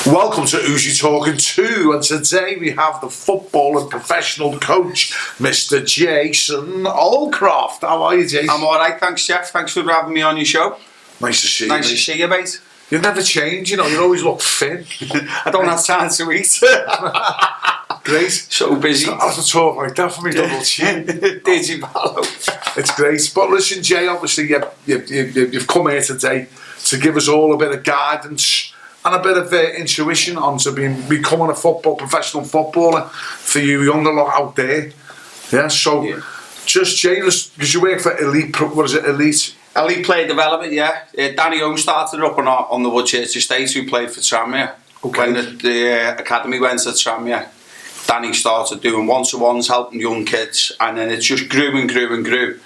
Welcome to Who's Talking To, and today we have the football and professional coach, Mr. Jason Aldcroft. How are you, Jason? I'm alright, thanks, Jeff. Thanks for having me on your show. Nice to see you. Nice to see you, mate. You never change, you know, you always look thin. I don't have time to eat. Great. So busy. I have to talk like that for me double chin. Did you, Paolo? It's great. But listen, Jay, obviously you've come here today to give us all a bit of guidance and a bit of intuition onto becoming a professional footballer for you younger lot out there. Yeah, so just Jay, because you work for Elite Player Development, yeah. Danny Owen started it up on the Woodchurch Estate, who played for Tranmere. Okay. When the academy went to Tranmere, Danny started doing one-to-ones, helping young kids, and then it just grew and grew and grew.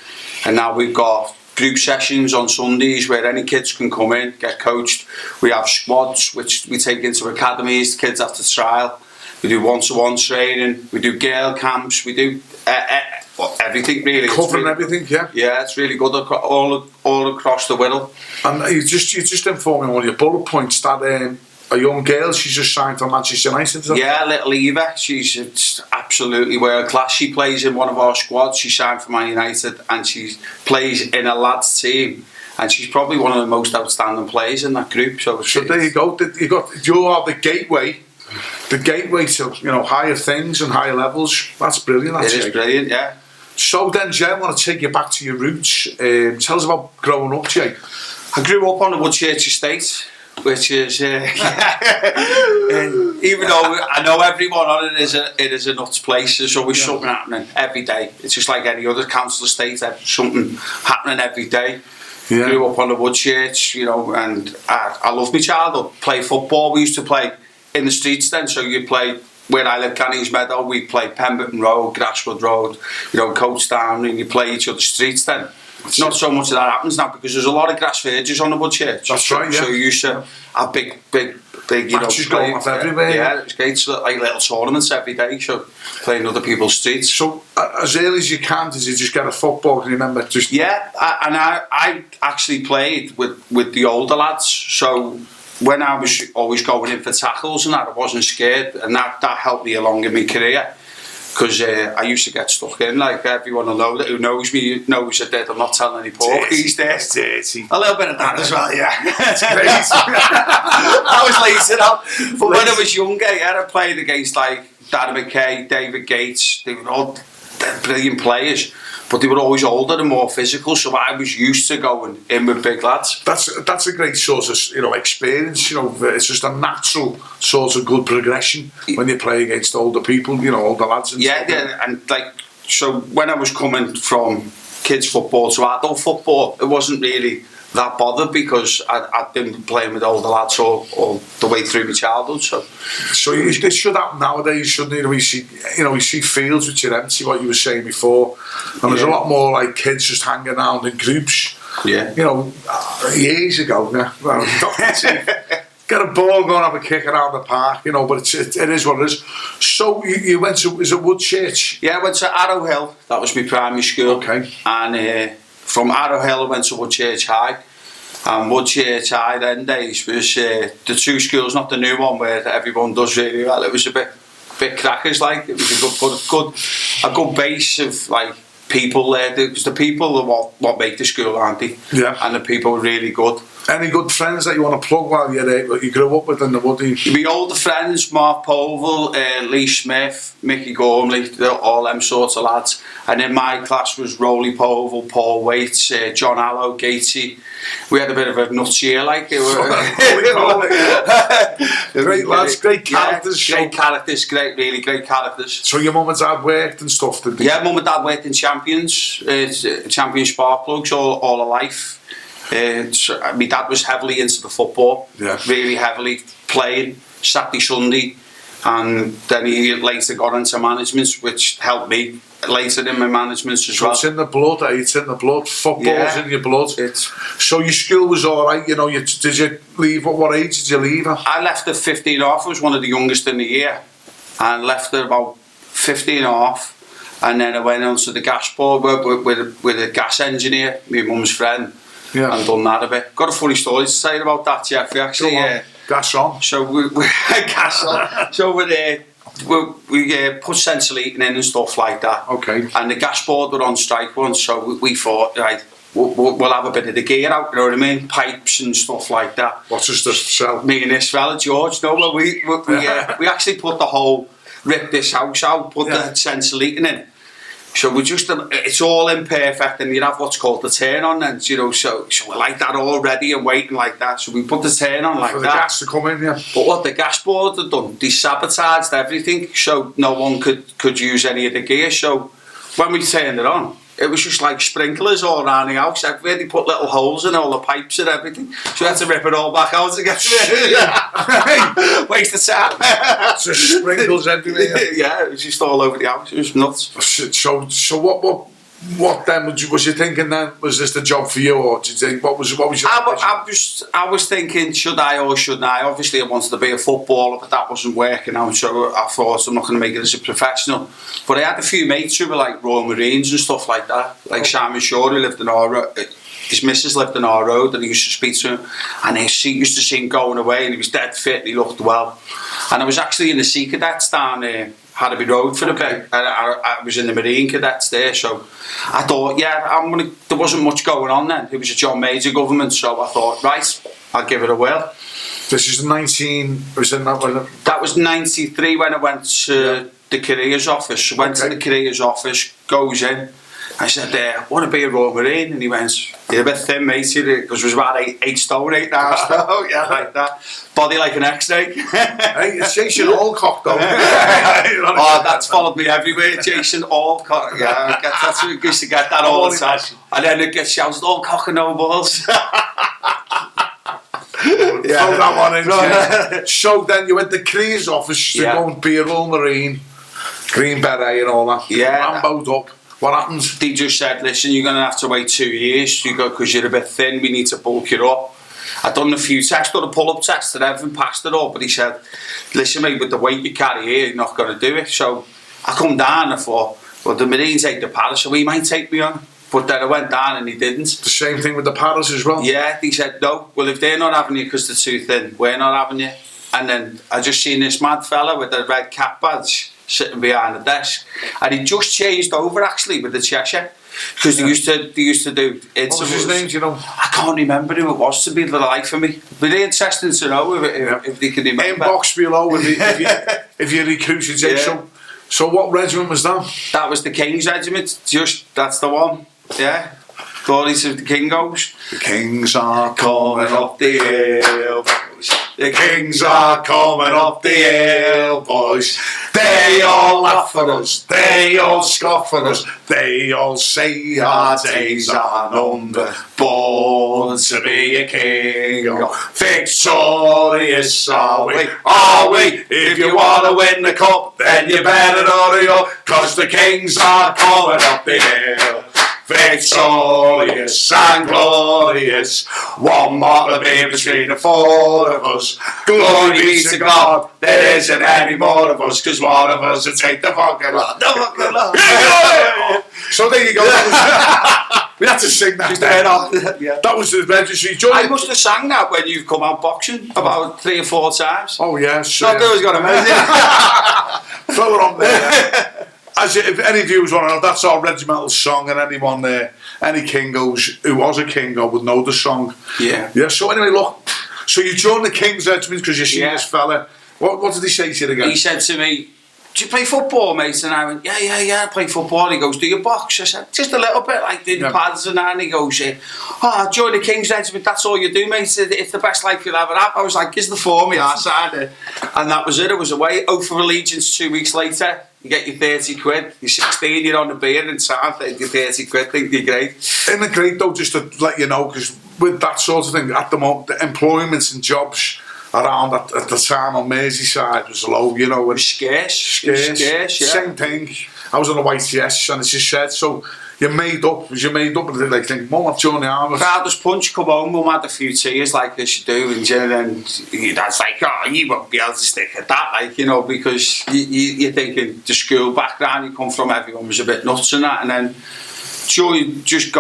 And now we've got group sessions on Sundays where any kids can come in, get coached. We have squads which we take into academies, the kids have to trial. We do one-to-one training, we do girl camps, we do everything really. Covering everything, yeah? Yeah, it's really good all across the Whittle. And you just informed me one of your bullet points that a young girl, she's just signed for Manchester United. Yeah, little Eva, she's absolutely world class. She plays in one of our squads. She signed for Man United and she plays in a lads team. And she's probably one of the most outstanding players in that group. So there you go. You are the gateway to higher things and higher levels. That's brilliant. It is brilliant, yeah. So then, Jay, I want to take you back to your roots. Tell us about growing up, Jay. I grew up on the Woodchurch Estate, which is even though I know everyone on it is a nuts place. There's always something happening every day. It's just like any other council estate. There's something happening every day. Yeah. Grew up on the Woodchurch, and I loved my childhood. Play football. We used to play in the streets then. So you play where I live, Cannings Meadow. We play Pemberton Road, Grasswood Road, Coach Down, and you play each other's streets then. Not so much of that happens now because there's a lot of grass verges on the Woodchurch. That's right, yeah. So you used to have big, matches going off everywhere. Yeah, it's great. So like little tournaments every day. So playing other people's streets. So as early as you can, did you just get a football? Can you remember? I actually played with the older lads. So when I was always going in for tackles and that, I wasn't scared, and that helped me along in my career. Because I used to get stuck in, like everyone who knows me knows that I'm not telling any porkies there. Dirty. A little bit of that as well, yeah. It's crazy. I was lacing up. But when I was younger, I played against like Darren McKay, David Gates. They were all brilliant players, but they were always older and more physical, so I was used to going in with big lads. That's a great sort of experience. It's just a natural sort of good progression when you play against older people, older lads. And so when I was coming from kids football to adult football, it wasn't really that bothered because I'd been playing with older lads all the way through my childhood. So it should happen nowadays, shouldn't it? We see fields which are empty, what you were saying before, and there's a lot more like kids just hanging around in groups. Yeah. Years ago, get a ball, go and have a kick around the park, but it is what it is. So you went to, is it Woodchurch? Yeah, I went to Arrow Hill. That was my primary school. Okay. And from Arrow Hill I went to Woodchurch High. And Woodchurch High then days was the two schools, not the new one where everyone does really well. It was a bit crackers, like. It was a good base of like people there, because the people are what make the school, aren't they? Yeah. And the people were really good. Any good friends that you want to plug while you're there, what you grew up with in the Woody? My older friends, Mark Povell, Lee Smith, Mickey Gormley, all them sorts of lads. And in my class was Rowley Povell, Paul Waits, John Allo, Gatey. We had a bit of a nuts year, like. Great lads, great characters. Yeah, really great characters. So your mum and dad worked and stuff, did they? Yeah, mum and dad worked in Champion spark plugs all her life. My dad was heavily into the football, really heavily playing Saturday, Sunday, and then he later got into management, which helped me later in my management as well. It's in the blood, It's in the blood. Football's in your blood. So your school was all right, did you leave, what age did you leave at? I left at 15 off, I was one of the youngest in the year, and left at about 15 off, and then I went on to the gas board with a gas engineer, my mum's friend. Yeah. And done that a bit. Got a funny story to say about that, Jeffrey. Actually, Gas on. So we gas on. So we put central heating in and stuff like that. Okay. And the gas board were on strike once, so we thought, right, we'll have a bit of the gear out, you know what I mean? Pipes and stuff like that. What's this to sell? Me and this fella, George, we actually ripped this house out, put the central heating in. So we just, it's all imperfect, and you have what's called the turn on, and you know, so we're like that all ready and waiting like that. So we put the turn on like for that. the gas to come in, yeah. But what the gas board had done, they sabotaged everything, so no one could use any of the gear. So when we turned it on, it was just like sprinklers all around the house. Everywhere they put little holes in all the pipes and everything. So we had to rip it all back out to get it. Waste of time. Just sprinkles everywhere. Yeah, it was just all over the house. It was nuts. So what then was you thinking then? Was this the job for you, or did you think what was your? I was thinking, should I or shouldn't I? Obviously, I wanted to be a footballer, but that wasn't working out. So I thought I'm not going to make it as a professional. But I had a few mates who were like Royal Marines and stuff like that, like Simon Shaw, who lived in our road. His missus lived in our road, and he used to speak to him, and he used to see him going away, and he was dead fit, and he looked well. And I was actually in the Sea Cadets down there, Harrowby Road for a bit. I was in the Marine Cadets there, so I thought, there wasn't much going on then. It was a John Major government, so I thought, right, I'll give it a whirl. This is 19. Was in that was 93 when I went to the careers office. Went to the careers office, goes in. I said, I want to be a Royal Marine, and he went, you're a bit thin, mate, because it was about 8 stone, 8.5 stone, yeah, like that. Body like an X-ray. Hey, it's Jason Aldcroft, though. That's followed me everywhere, Jason Aldcroft. Yeah, that's who used to get that all the time. And then it gets shouted, Aldcroft and no balls. Throw that one in. Right. So then you went to the careers office to go and be a Royal Marine, Green Beret and all that. Yeah. Ramboed up. What happened? They just said, listen, you're going to have to wait 2 years because you're a bit thin, we need to bulk you up. I'd done a few tests, done a pull-up test and everything, passed it all, but he said, listen mate, with the weight you carry here, you're not going to do it. So I come down and I thought, well, the Marines take the paddle, so he might take me on. But then I went down and he didn't. The same thing with the paddles as well? Yeah, he said, no, well, if they're not having you because they're too thin, we're not having you. And then I just seen this mad fella with a red cap badge sitting behind the desk, and he just changed over actually with the Cheshire, because they used to do it. What was his name, do you know? I can't remember who it was, to be the life of me. But it's interesting to know if they can remember. Inbox below if you recruited him. So what regiment was that? That was the King's Regiment, that's the one, yeah. Glories of the Kingos. The Kings are coming up the hill, boys. The Kings are coming up the hill, boys. They all laugh at us, they all scoff at us, they all say our days are numbered. Born to be a king, victorious are we, are we? If you want to win the cup, then you better hurry up, 'cause the Kings are coming up the hill. Victorious and glorious, one more to be between the four of us. Glory be to God, there isn't any more of us, 'cause one of us will take the fucking lot. So there you go. We had to sing that. That was the registry. I must have sang that when you've come out boxing about 3 or 4 times. Oh yes. Not that was got amazing. Throw it on there. If any viewers want to know, that's our regimental song, and anyone there, any Kingos who was a Kingo would know the song. Yeah. Yeah. So anyway, look. So you joined the King's Regiment because you seen this fella. What did he say to you again? He said to me, do you play football, mate? And I went, yeah, I play football. He goes, do you box? I said, just a little bit, like doing the pads and that. And he goes, join the King's Regiment, that's all you do, mate. It's the best life you'll ever have. I was like, here's the form, I signed it. And that was it. It was away. Oath of Allegiance 2 weeks later. You get your 30 quid. You're 16, you're on the beer and time, your 30 quid, think you're great. Isn't it great though, just to let you know, because with that sort of thing, at the moment, the employments and jobs around at the time on Merseyside was low, you know. And scarce, yeah. Same thing. I was on a YTS and it's just said, so you're made up, like think, Mum, I've joined the army. Father's punch, come home, Mum had a few tears like this, you do, and then your dad's like, you won't be able to stick at that, like, you know, because you're thinking the school background you come from, everyone was a bit nuts and that, and then sure, you just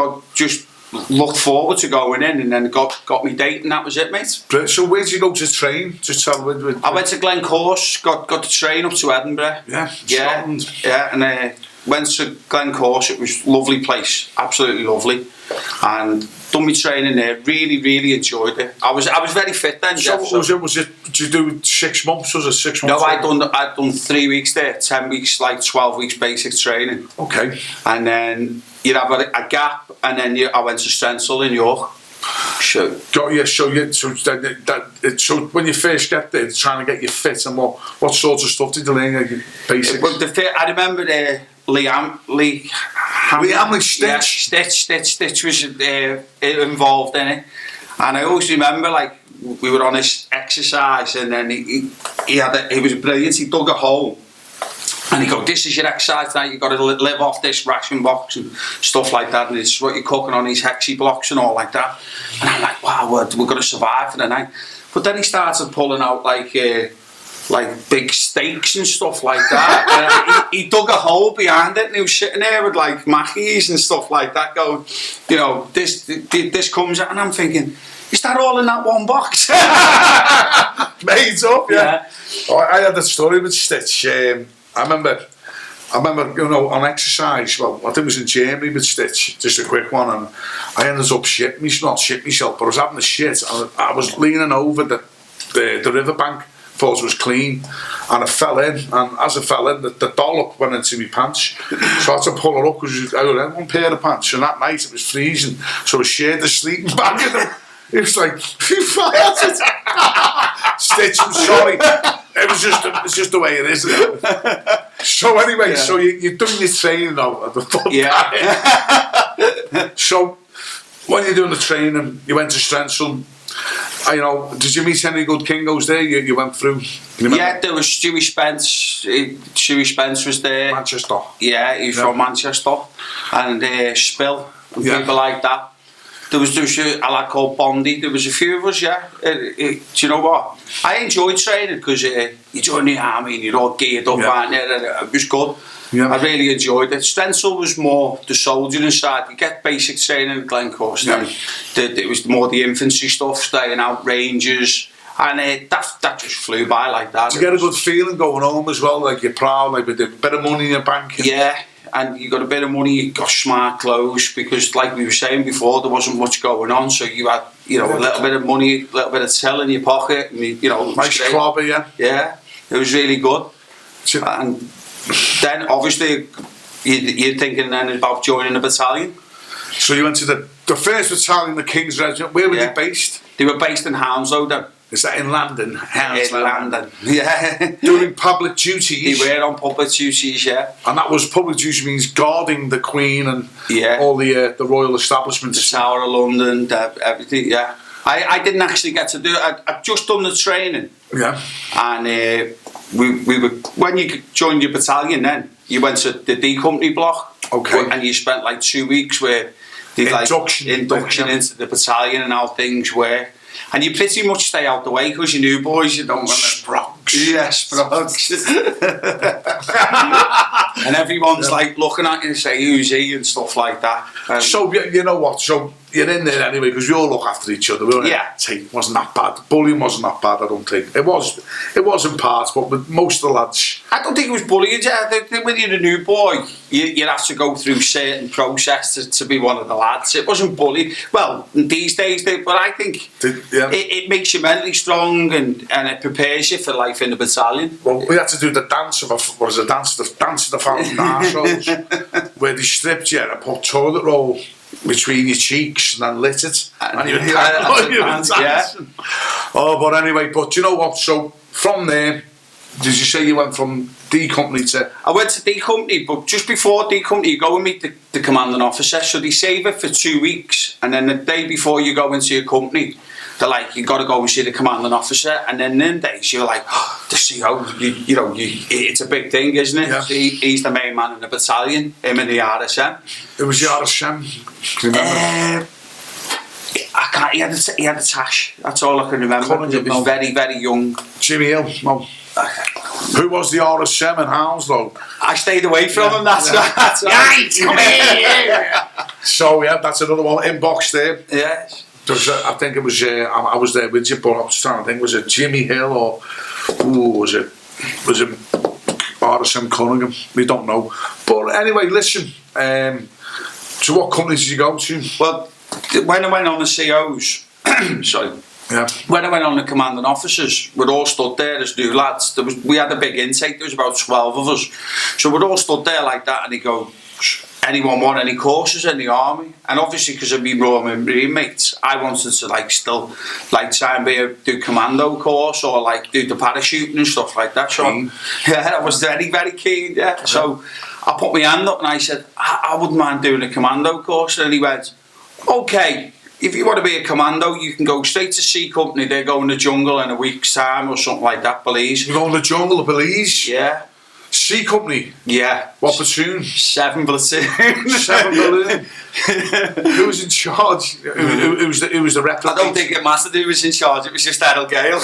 looked forward to going in, and then got me date, and that was it, mate. So where did you go to train? Just tell me. I went to Glencorse, got the train up to Edinburgh. Yeah, Scotland. Yeah, and went to Glencorse. It was a lovely place, absolutely lovely, and done my training there. Really, really enjoyed it. I was very fit then. So Jeff, was it? Did you do 6 months? Was it 6 months? No, I'd done 3 weeks there, 10 weeks, like 12 weeks basic training. Okay. And then you'd have a gap, and then I went to Strensel in York. So when you first get there, trying to get you fit, and what sort of stuff did you learn? Like basics. I remember Lee Stitch was involved in it, and I always remember like we were on this exercise, and then he was brilliant. He dug a hole. And he go, this is your exercise tonight, you've got to live off this ration box and stuff like that, and it's what you're cooking on these hexy blocks and all like that. And I'm like, wow, we're going to survive for the night. But then he started pulling out like big steaks and stuff like that. he dug a hole behind it, and he was sitting there with like mackies and stuff like that going, you know, this comes out, and I'm thinking, is that all in that one box? Made up, yeah. Oh, I had a story with Stitch. I remember, you know, on exercise, well, I think it was in Germany with Stitch, just a quick one, and I ended up shitting myself, but I was having a shit, and I was leaning over the riverbank, thought it was clean, and I fell in, and as I fell in, the dollop went into my pants, so I had to pull it up, because I only had one pair of pants, and that night it was freezing, so I shared the sleeping bag in them. It was like, Stitch, I'm sorry. It's just the way it is. So anyway, so you're doing your training now at the club. Yeah. So when you're doing the training, you went to Strensel. You know, did you meet any good Kingos there? You went through. Yeah, there was Stewie Spence. Stewie Spence was there. Manchester. Yeah, he's from Manchester, and Spill and people like that. There was a lad called Bondi. There was a few of us, yeah. Do you know what? I enjoyed training because you join the army and you're all geared up, aren't you? It was good. Yeah. I really enjoyed it. Strensel was more the soldiering side. You get basic training at Glencorse. Then it was more the infantry stuff, staying out, Rangers. And that just flew by like that. Did you get a good feeling going home as well? Like you're proud, like with a bit of money in your bank? Yeah. And you got a bit of money, you got smart clothes, because like we were saying before, there wasn't much going on, so you had, you know, a little bit of money, a little bit of till in your pocket, and you know, nice clobber, yeah, it was really good. And then obviously you're thinking then about joining the battalion. So you went to the first battalion, the King's Regiment. Where were they based? They were based in Hounslow then. Is that in London? In London, yeah. Doing public duties? They were on public duties, yeah. And that was public duties means guarding the Queen and all the royal establishments? The Tower of London, everything, yeah. I didn't actually get to do it. I'd just done the training. Yeah. And we were, when you joined your battalion then, you went to the D Company block. Okay. And you spent like 2 weeks where they induction into the battalion and how things work. And you pretty much stay out the way because you new boys, you don't want to... Sprogs. Yeah, sprogs. And everyone's like looking at you and say, who's he and stuff like that. So, you know what, so you're in there anyway because we all look after each other. It wasn't that bad. Bullying wasn't that bad, I don't think. It was in parts, but with most of the lads... I don't think it was bullying. When you're a new boy, you have to go through certain process to be one of the lads. It wasn't bullying. Well, these days, but I think it makes you mentally strong and it prepares you for life in the battalion. Well, we had to do the dance of the fountain arseholes, where they stripped you and put toilet roll between your cheeks and then lit it. And you were dancing. Oh, but anyway, but you know what? So from there, did you say you went from D Company to... I went to D Company, but just before D Company, you go and meet the commanding officer. So they save it for 2 weeks, and then the day before you go into your company, they're like, you got to go and see the commanding officer. And then in days, you're like, oh, the CO, it's a big thing, isn't it? Yeah. He's the main man in the battalion, him and the RSM. It was the RSM? Can you remember? I can't, he had a tash, that's all I can remember. It was very, very young. Jimmy Hill, no. Who was the RSM in Hounslow? I stayed away from him, that's right. Right, come here! So yeah, that's another one inbox there. Yeah. I think it was. I was there with you, but I was trying to think. Was it Jimmy Hill or was it RSM Cunningham? We don't know. But anyway, listen. So what companies did you go to? Well, when I went on the COs, sorry. Yeah. When I went on the commanding officers, we'd all stood there as new lads. We had a big intake. There was about 12 of us, so we'd all stood there like that, and he'd go, anyone want any courses in the army? And obviously, because of me Marine mates, I wanted to still try and do commando course or do the parachuting and stuff like that. So yeah, I was very, very keen. Yeah. So I put my hand up and I said, I wouldn't mind doing a commando course. And he went, okay, if you want to be a commando, you can go straight to C Company. They go in the jungle in a week's time or something like that, Belize. You go in the jungle of Belize? Yeah. C Company? Yeah. What platoon? 7 platoon. 7 platoon. Who was in charge? Who was the rep? I don't think it mattered who was in charge. It was just Errol Gale.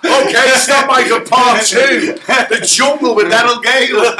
Okay, stop Michael part 2. The jungle with Errol Gale.